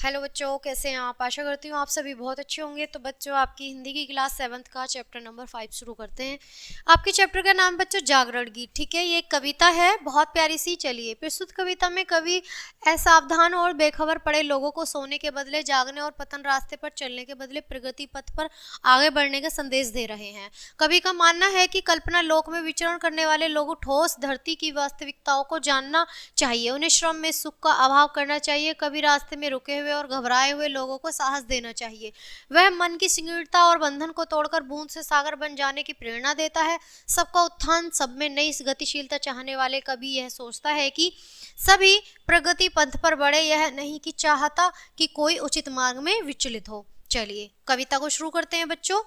Hello बच्चों, कैसे हैं आप। आशा करती हूँ आप सभी बहुत अच्छे होंगे। तो बच्चों, आपकी हिंदी की क्लास 7th का चैप्टर नंबर 5 शुरू करते हैं। आपके चैप्टर का नाम बच्चों जागरण गीत। ठीक है, ये एक कविता है, बहुत प्यारी सी। चलिए, प्रस्तुत कविता में कवि असावधान और बेखबर पड़े लोगों को सोने के बदले जागने और पतन रास्ते पर चलने के बदले प्रगति पथ पर आगे बढ़ने का संदेश दे रहे हैं। कवि का मानना है कि कल्पना लोक में विचरण करने वाले लोगों ठोस धरती की वास्तविकताओं को जानना चाहिए, उन्हें श्रम में सुख का अभाव करना चाहिए। कभी रास्ते में रुके हुए और घबराए हुए लोगों को साहस देना चाहिए। वह मन की संकीर्णता और बंधन को तोड़कर बूंद से सागर बन जाने की प्रेरणा देता है। सबका उत्थान, सब में नई गतिशीलता चाहने वाले कवि यह सोचता है कि सभी प्रगति पथ पर बढ़े, यह नहीं कि चाहता कि कोई उचित मार्ग में विचलित हो। चलिए कविता को शुरू करते हैं बच्चों।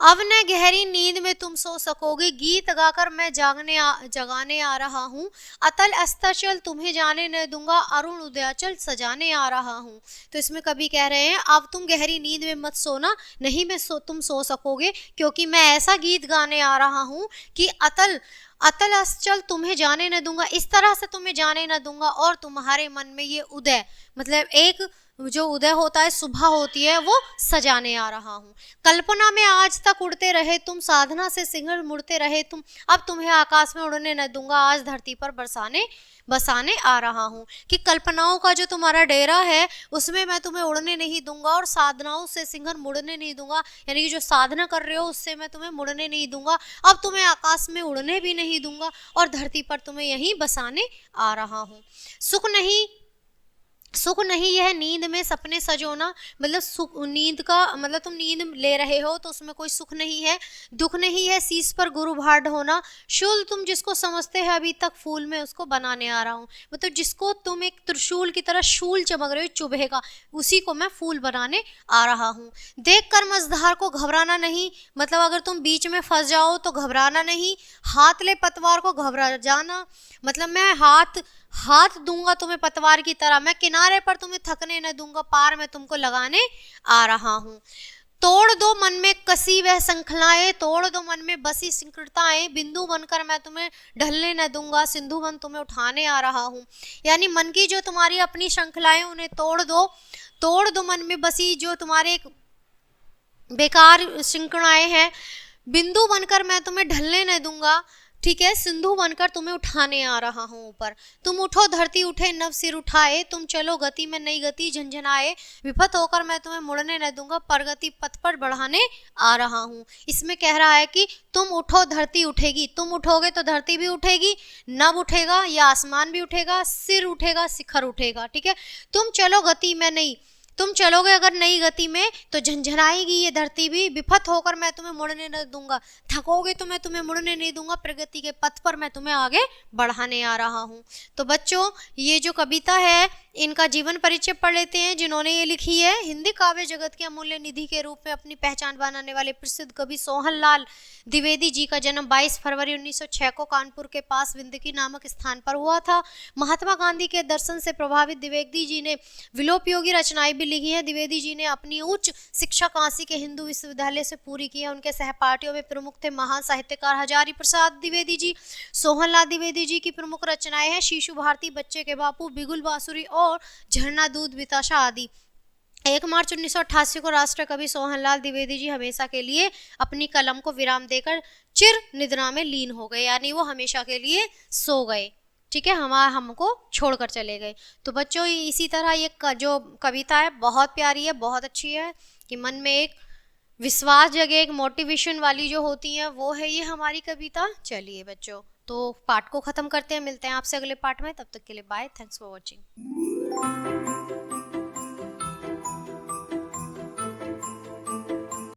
अब न गहरी नींद में तुम सो सकोगे, गीत गाकर मैं जगाने आ रहा हूँ। अतल अस्ताचल तुम्हें जाने न दूंगा, अरुण उदयाचल सजाने आ रहा हूँ। तो इसमें कवि कह रहे हैं अब तुम गहरी नींद में मत सोना, नहीं में तुम सो सकोगे, क्योंकि मैं ऐसा गीत गाने आ रहा हूँ कि अतल अस्ताचल तुम्हें जाने न दूंगा, इस तरह से तुम्हें जाने न दूंगा और तुम्हारे मन में ये उदय, मतलब एक जो उदय होता है, सुबह होती है, वो सजाने आ रहा हूँ। कल्पना में आज तक उड़ते रहे तुम, साधना से सिंगड़ मुड़ते रहे तुम, अब तुम्हें आकाश में उड़ने न दूंगा, आज धरती पर बसाने आ रहा हूँ। कि कल्पनाओं का जो तुम्हारा डेरा है उसमें मैं तुम्हें उड़ने नहीं दूंगा और साधनाओं से सिंगड़ मुड़ने नहीं दूंगा, यानी कि जो साधना कर रहे हो उससे मैं तुम्हें मुड़ने नहीं दूंगा, अब तुम्हें आकाश में उड़ने भी नहीं दूंगा और धरती पर तुम्हें यहीं बसाने आ रहा हूँ। सुख नहीं यह नींद में सपने सजोना, मतलब सुख नींद का मतलब तुम नींद ले रहे हो तो उसमें कोई सुख नहीं है। दुख नहीं है शीश पर गुरु भार ढोना, शूल तुम जिसको समझते हैं अभी तक फूल में उसको बनाने आ रहा हूँ। मतलब जिसको तुम एक त्रिशूल की तरह शूल चमक रहे हो, चुभेगा, उसी को मैं फूल बनाने आ रहा हूँ। देख कर मझधार को घबराना नहीं, मतलब अगर तुम बीच में फंस जाओ तो घबराना नहीं। हाथ ले पतवार को घबरा जाना, मतलब मैं हाथ दूंगा तुम्हें पतवार की तरह, मैं किनारे पर तुम्हें थकने न दूंगा, पार में तुमको लगाने आ रहा हूँ। तोड़ दो मन में कसी वह श्रृंखलाएं, तोड़ दो मन में बसी संकीर्णताएं, बिंदु बनकर मैं तुम्हें ढलने न दूंगा, सिंधु बन तुम्हें उठाने आ रहा हूँ। यानी मन की जो तुम्हारी अपनी श्रृंखलाएं उन्हें तोड़ दो मन में बसी जो तुम्हारे एक बेकार श्रृंखलाएं हैं, बिंदु बनकर मैं तुम्हें ढलने न दूंगा। ठीक है, सिंधु बनकर तुम्हें उठाने आ रहा हूँ ऊपर। तुम उठो धरती उठे नव सिर उठाए, तुम चलो गति में नई गति झंझनाए, विफत होकर मैं तुम्हें मुड़ने न दूंगा, प्रगति पथ पर बढ़ाने आ रहा हूँ। इसमें कह रहा है कि तुम उठो धरती उठेगी, तुम उठोगे तो धरती भी उठेगी, नभ उठेगा या आसमान भी उठेगा, सिर उठेगा, शिखर उठेगा। ठीक है, तुम चलो गति में नहीं, तुम चलोगे अगर नई गति में तो झंझनाएगी ये धरती भी, विफत होकर मैं तुम्हें मुड़ने न दूंगा, थकोगे तो मैं तुम्हें मुड़ने नहीं दूंगा, प्रगति के पथ पर मैं तुम्हें आगे बढ़ाने आ रहा हूँ। तो बच्चों, ये जो कविता है इनका जीवन परिचय पढ़ लेते हैं जिन्होंने ये लिखी है। हिंदी काव्य जगत के अमूल्य निधि के रूप में अपनी पहचान बनाने वाले प्रसिद्ध कवि सोहनलाल द्विवेदी जी का जन्म 22 फरवरी 1906 को कानपुर के पास विंदकी नामक स्थान पर हुआ था। महात्मा गांधी के दर्शन से प्रभावित द्विवेदी जी ने विलोपयोगी रचनाएं भी लिखी है। द्विवेदी जी ने अपनी उच्च शिक्षा काशी के हिंदू विश्वविद्यालय से पूरी की है। उनके सहपाठियों में प्रमुख थे महान साहित्यकार हजारी प्रसाद द्विवेदी जी। सोहनलाल द्विवेदी जी की प्रमुख रचनाएं हैं शिशु भारती, बच्चे के बापू, बिगुल बांसुरी और झरना दूध बिताशा आदि। 1 मार्च 1988 को राष्ट्र कवि सोहनलाल द्विवेदी जी हमेशा के लिए अपनी कलम को विराम देकर चिर निद्रा में लीन हो गए, यानी वो हमेशा के लिए सो गए। ठीक है, हमको छोड़कर चले गए। तो बच्चों, इसी तरह ये जो कविता है बहुत प्यारी है, बहुत अच्छी है, कि मन में एक विश्वास जगे, एक मोटिवेशन वाली जो होती है वो है ये हमारी कविता। चलिए बच्चों, तो पाठ को खत्म करते हैं, मिलते हैं आपसे अगले पाठ में, तब तक के लिए बाय, थैंक्स फॉर वॉचिंग।